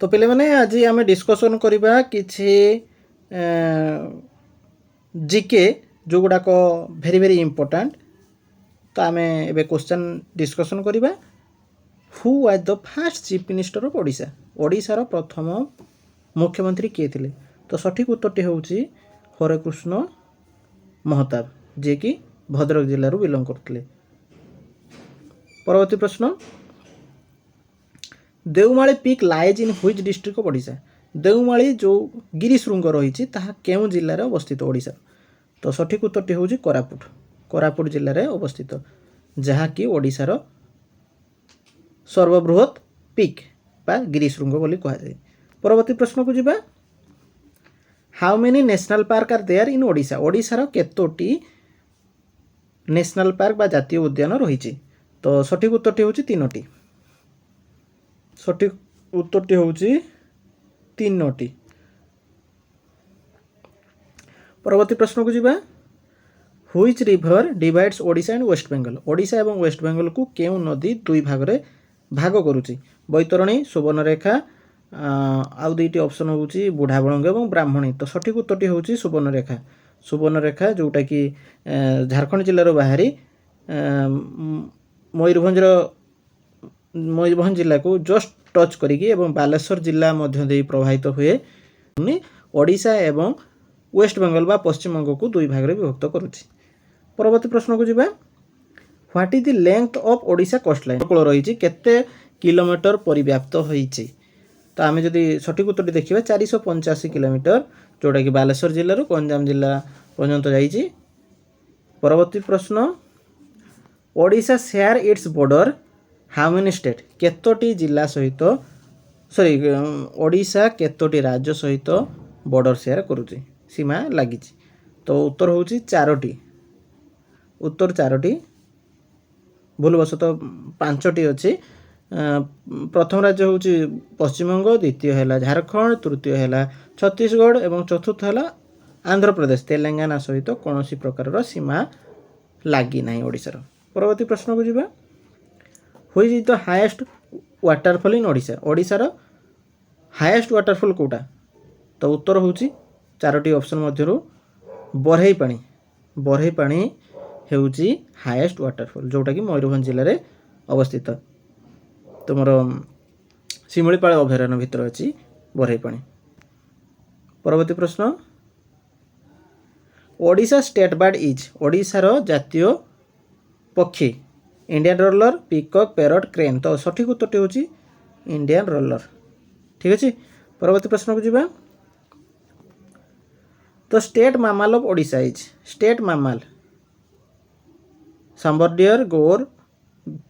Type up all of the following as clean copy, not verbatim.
तो पे मैंने आज आम डिस्कसन करवा किसी जीके जो गुड़ाक भेरी भेरी इंपोर्टाट तो आम ए क्वेश्चन डिस्कसन करवा who was the first chief minister of Odisha ओडिशार प्रथम मुख्यमंत्री किए थे तो सठिक उत्तरटी हूँ हरेकृष्ण महताब जे कि भद्रक जिलूर बिलंग करते। परवर्ती प्रश्न Devmali peak lies in which district of Odisha Devmali जो गिरिशृंग रही केउं जिले में अवस्थित ओडिशा तो सठिक उत्तरटी हूँ कोरापुट कोरापुट जिले में अवस्थित जहाँकि ओडिशार सर्वबृहत पीक बा गिरिशृंग बोली कहुए। परवर्ती प्रश्न को जिबा how many national park are there in Odisha ओडिशार केतोटी नेशनल पार्क बा जातीय उद्यान रही तो सठिक उत्तरटी हूँ तीनोटी सठिक उत्तरटी हूँ तीनोटी। परवर्ती प्रश्न को जिबा which river divides Odisha and West Bengal Odisha एवं वेस्ट बेंगल को केउं नदी दुई भाग रे भाग करुच्ची बैतरणी सुवर्णरेखा आउ दुईटी ऑप्शन हूँ बुढ़ाबलंग और ब्राह्मणी तो सठिक उत्तरटी हूँ सुवर्णरेखा सुवर्णरेखा जोटा कि झारखंड जिलार बाहरी मयूरभंज जिला को जस्ट टच करिकी एवं बालेश्वर जिला मध्य दे प्रभावित हुए ओडिशा एवं वेस्ट बेंगल बा पश्चिम बंग को दुई भाग रे विभक्त करुच्ची। परवर्ती प्रश्न को जिबा what is the length of Odisha coast line कूल रही केते किलोमीटर परिव्याप्त होईची तो आम जदि सठिक उत्तर देखिए 485 किलोमीटर जोटा कि बालेश्वर जिलूर गंजाम जिला पर्यंत जाइए। परवर्ती प्रश्न Odisha share its border how many state केतोटी जिला सहित सॉरी ओडिशा केतोटी राज्य सहित बॉर्डर शेयर करुच्ची सीमा लगी तो उत्तर हूँ चारोटी उत्तर चारोटी भूलवशत पांचटी अच्छी प्रथम राज्य हूँ पश्चिमबंग द्वितीय है झारखंड तृतीय है छत्तीसगढ़ और चतुर्थ है आंध्र प्रदेश तेलंगाना सहित कौन प्रकार सीमा लगी ना ओडिशार। परवर्ती प्रश्न को जिबा which is the highest waterfall in Odisha ओडिशार हाईएस्ट वाटरफॉल कोटा तो उत्तर हूँ चारोटी ऑप्शन मध्य बरहई पानी हूँ हाईएस्ट वाटरफॉल जोटा कि मयूरभंज जिले में अवस्थित तुमर शिमिलीपाल अभयारण्य भितर अच्छी बरहई पानी। परवर्ती प्रश्न ओडिशा स्टेट बर्ड इज ओडिशार जातीय पक्षी Indian roller peacock parrot crane तो सठिक उत्तरटी हूँ इंडियन रोलर ठीक अच्छे। परवर्ती प्रश्न को जिबा तो state mammal of Odisha is state mammal sambar deer gaur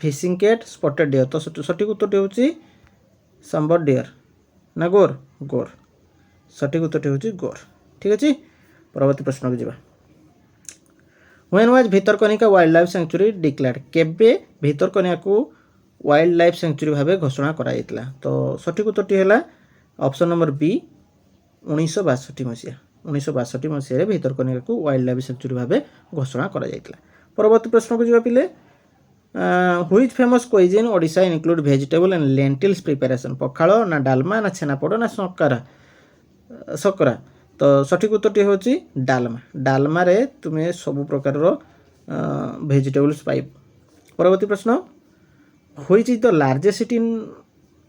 fishing cat spotted deer तो सठिक उत्तरटी हूँ सांबर डियर ना गोर गोर सठिक उत्तरटी हूँ गोर ठीक अच्छे। परवर्ती प्रश्न को जिबा when was Bhitarkanika wild life sanctuary declared केबे भितरकनिका को वाइल्ड लाइफ सेंचुरी भाव घोषणा कराइला तो सठिक उत्तरटी है ऑप्शन नंबर बी 1962 मसीहा 1962 मसीह भितरकनिका को वाइल्ड लाइफ सेंचुरी भाव घोषणा कराइला। परवर्ती प्रश्न को जिबा पिले which famous cuisine Odisha include vegetable and lentils preparation pakhala ना डालमा ना छेनापोड़ ना सकरा तो सठिक उत्तरटी हूँ डालमा डालमा रे तुम्हें सब प्रकार वेजिटेबल्स पाइब। परवर्ती प्रश्न which is the largest city in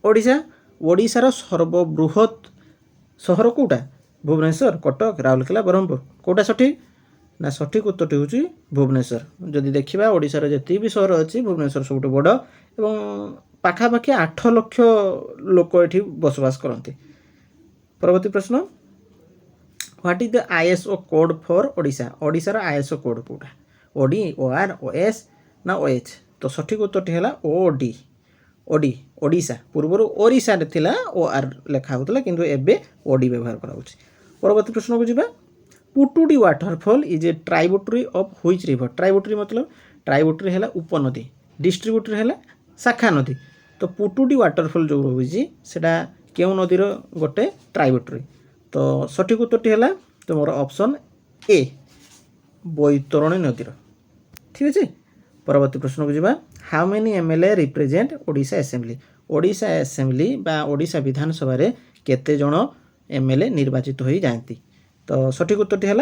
Odisha ओडिशार सर्वबृहत सहर कोटा भुवनेश्वर कटक राउरकेला ब्रह्मपुर कोटा सठिक ना सठिक उत्तरटी हूँ भुवनेश्वर जदि देखा ओडिशार जी भी सहर अच्छी भुवनेश्वर सब बड़ और पाखापाखि 8 लाख लोक ये बसवास करते। परवर्ती प्रश्न what is the ISO code for Odisha ओडिशार आईएसओ कोड कोटा ओडी ओआर ओएस ना ओएच तो सठिक उत्तरटी है ओडी ओडी ओडिशा पूर्वर ओडिशा थिला ओआर लेखा होता किंतु एबे ओडी व्यवहार करा। परवर्ती प्रश्न को जिबा Putudi waterfall is a tributary of which river tributary मतलब ट्राइब्यूटरी है उपनदी डिस्ट्रीब्यूटरी है शाखा नदी तो पुटुडी वाटरफॉल जो रही सेटा केउं नदीर गोटे ट्राइब्यूटरी तो सठिक उत्तरटी है तुम ऑप्शन ए बैतरणी नदीर ठीक अच्छे। परवर्ती प्रश्न को जिबा how many MLA represent Odisha assembly Odisha assembly बा ओडिशा विधानसभा रे केते जण एमएलए निर्वाचित होई जाती। तो सठिक उत्तर है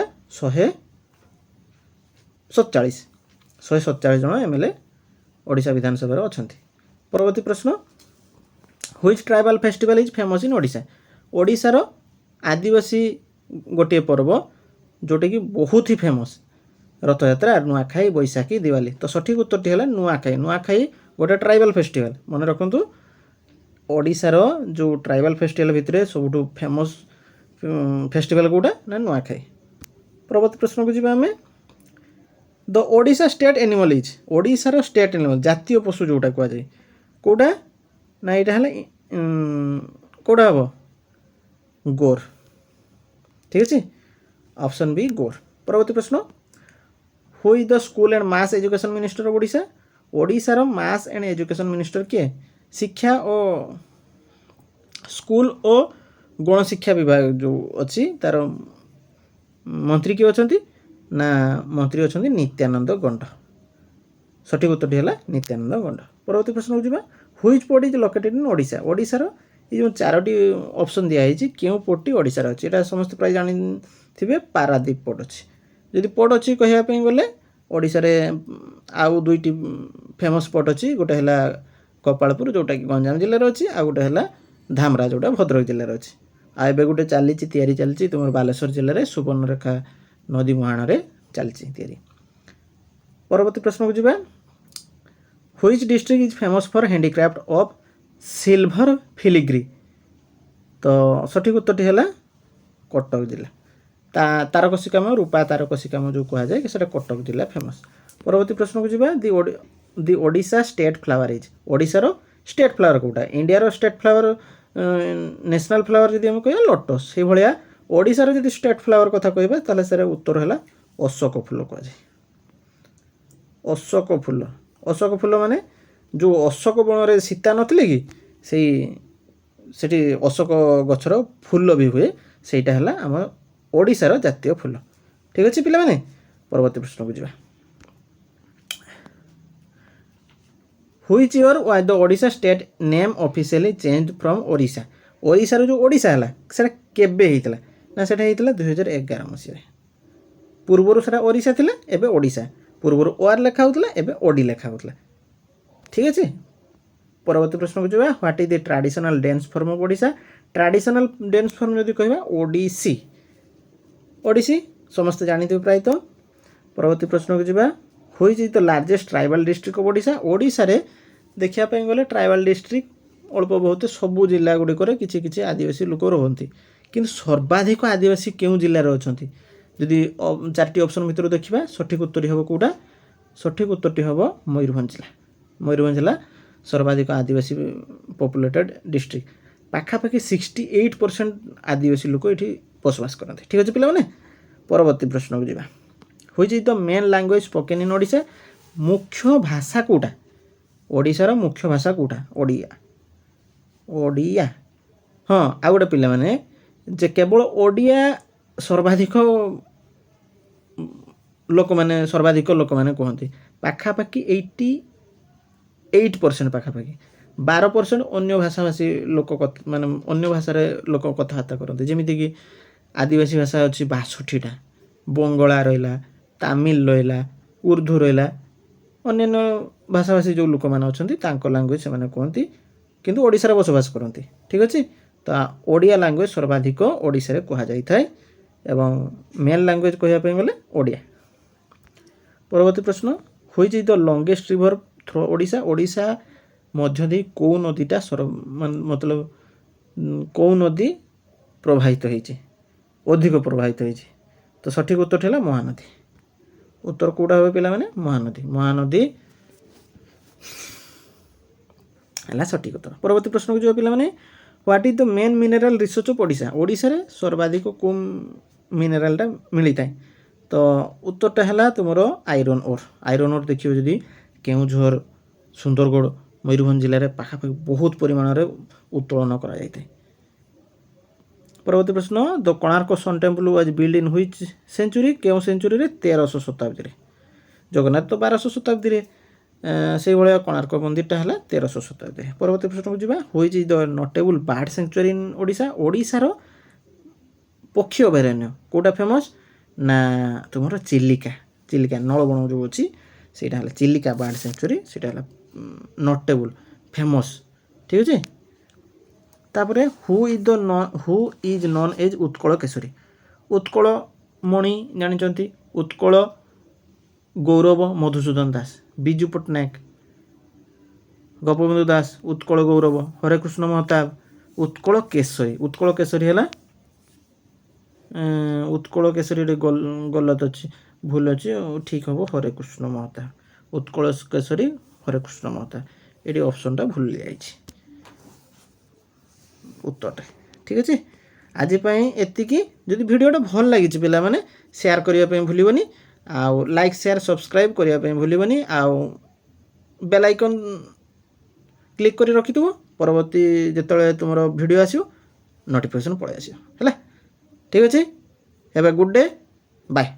147 जन एमएलए ओडिशा विधानसभा अच्छा। परवर्ती प्रश्न which tribal festival is famous in Odisha. ओडिशार आदिवासी गोटे पर्व जोटा कि बहुत ही फेमस रथयात्रा नुआखाई बैशाखी दिवाली। तो सठिक उत्तर है नुआखाई। नुआखाई गोटे ट्राइबल फेस्टिवल मन रखु ओडिशार जो ट्राइबल फेस्टिवल भितर सब फेमस फेस्टिवल कौटा ना नुआखाई। परवर्ती प्रश्न को जी आम the Odisha state animal is. ओडिशार स्टेट एनिमल जातीय पशु जोटा कहुए कौटा ना यहाँ कौटा हम गोर। ठीक अच्छे ऑप्शन बी गोर। परवर्ती प्रश्न who is the school and mass education minister of Odisha. ओडिशार मास एंड एजुकेशन मिनिस्टर किए शिक्षा और स्कूल और गणशिक्षा विभाग जो अच्छी तार मंत्री किए अच्छा ना मंत्री अच्छा नित्यानंद गंड। सठिक उत्तर है नित्यानंद गंड। परवर्ती प्रश्न हो जावा which port is located in Odisha. ओडिशार ये जो 4टी ऑप्शन दिखाई क्यों पोर्टटी ओडिशार अच्छी यहाँ समस्त प्राय जानी थे पारादीप पोर्ट अच्छी। जदि पोर्ट अच्छी कहवाई गले ओडिशा रे आउ 2टी फेमस पोर्ट अच्छी गोटे है कपालपुर जोटा कि गंजाम जिले में अच्छी आ गोटे है धामरा जोटा भद्रक जिले में अच्छी। आ गोटे चली चली तुम बालेश्वर जिले में सुवर्णरेखा नदी मुहाण में चली। परवर्ती प्रश्न को जी which district is famous for handicraft of silver filigree. तो सठिक उत्तर है कटक जिला तारकसी काम रूपा तारकसी काम जो कहुए कि कटक जिला फेमस। परवर्ती प्रश्न को जी the Odisha state flower is. ओडिशार स्टेट फ्लावर कौटा India state flower national flower जब हम कह लोटस से भाया ओडिशार जब स्टेट फ्लावर कथा कहबा ताले सर उत्तर है अशोक फूल कहुए। अशोक फूल माने जो अशोक बन में सीता नथिले कि से अशोक गछर फूल भी हुए सेटा है आम ओडिशार जातीय फूल। ठीक अच्छे पिला माने। परवर्ती प्रश्न को जावा which year was the Odisha state name officially change from Odisha. ओडिशार जो ओडिशा है सेटा केबे होता ना सेटा होता 2011 मसीह। पूर्वर से ओडिशा थिला एबे ओडिशा पूर्वर ओआर लेखा होता एबे ओडी लेखा होता। ठीक अच्छे। परवर्ती प्रश्न को जावा what is the traditional dance form of Odisha. Traditional dance form जदि कहबा ओडिसी ओडिसी समस्त जानी थे प्राय। तो परवर्ती प्रश्न को जावा which is the largest tribal district of Odisha. Odisha रे देखिया गले ट्राइबल डिस्ट्रिक्ट अल्प बहुत सबू जिला गुड़िक किसी किसी आदिवासी लोक रुहति किंतु सर्वाधिक आदिवासी क्यों जिले अच्छा जदि 4टी ऑप्शन भितर देखा सठिक उत्तर हम कौटा सठिक उत्तर हम मयूरभंज जिला। मयूरभंज जिला सर्वाधिक आदिवासी पॉपुलेटेड डिस्ट्रिक्ट पाखापाखि 68% आदिवासी लोक ये बसवास करते। ठीक अच्छे पिला माने। परवर्ती प्रश्न को जावा which is the main language spoken in Odisha. मुख्य भाषा कौटा ओडिशार मुख्य भाषा कौटा ओडिया ओडिया। हाँ आ गोटे पिला माने जे केवल ओडिया सर्वाधिक लोक मैंने कहते पाखापाखि 88% पाखापाखि 12% अन्य भाषाभाषी लोक माने अन्य भाषार लोक कथबार्ता करते जमीक आदिवासी भाषा अच्छी 62टा बंगला रहा तामिल रहा उर्दू रहा अन्य भाषाभाषी जो लोक मैंने अच्छा लांगुएज से कहती किंतु ओडिशार बसवास करती। ठीक अच्छे। तो ओडिया लैंग्वेज सर्वाधिक ओडिशा रे कहा जाई थाए एवं मेन लैंग्वेज कहवाई गले ओडिया। परवर्ती प्रश्न which is the longest river through Odisha. Odisha मध्य दे कौ नदीटा मतलब कौ नदी प्रवाहित होती अधिक प्रवाहित होती। तो सठिक उत्तर है महानदी। उत्तर कौटा हम पे महानदी। महानदी है सठिक उत्तर। परवर्ती प्रश्न को जो पे what is the main mineral resource of Odisha. Odisha रे सर्वाधिक कौ मिनेरालटा मिलता है। तो उत्तरटा है तुम आयरन ओर। आयरन ओर देखिए जदि केउझर सुंदरगढ़ मयूरभंज जिले में पाखापाखि बहुत परिमाण में उत्तोलन कराई। परवर्ती प्रश्न the Konark sun temple was build in which century. क्यों सेंचुरी 1300 शताब्दी। जगन्नाथ तो 1200 शताब्दी ସେଇଭଳିଆ କୋଣାର୍କ ମନ୍ଦିରଟା ହେଲା 1300 ଶତାବ୍ଦୀରେ। ପରବର୍ତ୍ତୀ ପ୍ରଶ୍ନକୁ ଯିବା। Which is the notable bird sanctuary in Odisha? ଓଡ଼ିଶାର ପକ୍ଷୀ ଅଭୟାରଣ୍ୟ କେଉଁଟା ଫେମସ୍ ନା ତୁମର ଚିଲିକା। ଚିଲିକା ନଳବଣ ଯେଉଁ ଅଛି ସେଇଟା ହେଲା ଚିଲିକା ବାର୍ଡ଼ ସେଞ୍ଚୁରୀ, ସେଇଟା ହେଲା ନୋଟେବୁଲ୍ ଫେମସ୍। ଠିକ୍ ଅଛି। ତାପରେ who is known as Utkal Keshari? Utkal Mani ଜାଣିଛନ୍ତି, ଉତ୍କଳ ଗୌରବ ମଧୁସୂଦନ ଦାସ, ବିଜୁ ପଟ୍ଟନାୟକ, ଗୋପବନ୍ଧୁ ଦାସ, ଉତ୍କଳ ଗୌରବ, ହରେକୃଷ୍ଣ ମହତାବ, ଉତ୍କଳ କେଶରୀ। ଉତ୍କଳ କେଶରୀ ହେଲା ଉତ୍କଳ କେଶରୀରେ ଗଲତ ଅଛି, ଭୁଲ ଅଛି, ଠିକ୍ ହେବ ହରେକୃଷ୍ଣ ମହତାବ। ଉତ୍କଳ କେଶରୀ ହରେକୃଷ୍ଣ ମହତାବ, ଏଠି ଅପସନ୍ଟା ଭୁଲ ଯାଇଛି ଉତ୍ତରଟା। ଠିକ୍ ଅଛି। ଆଜି ପାଇଁ ଏତିକି। ଯଦି ଭିଡ଼ିଓଟା ଭଲ ଲାଗିଛି ପିଲାମାନେ ସେୟାର କରିବା ପାଇଁ ଭୁଲିବନି, ଆଉ ଲାଇକ୍ ସେୟାର ସବସ୍କ୍ରାଇବ୍ କରିବା ପାଇଁ ଭୁଲିବନି, ଆଉ ବେଲ୍ ଆଇକନ୍ କ୍ଲିକ୍ କରି ରଖିଥିବ। ପରବର୍ତ୍ତୀ ଯେତେବେଳେ ତୁମର ଭିଡ଼ିଓ ଆସିବ ନୋଟିଫିକେସନ୍ ପଳାଇ ଆସିବ ହେଲା। ଠିକ୍ ଅଛି। Have a good day. Bye.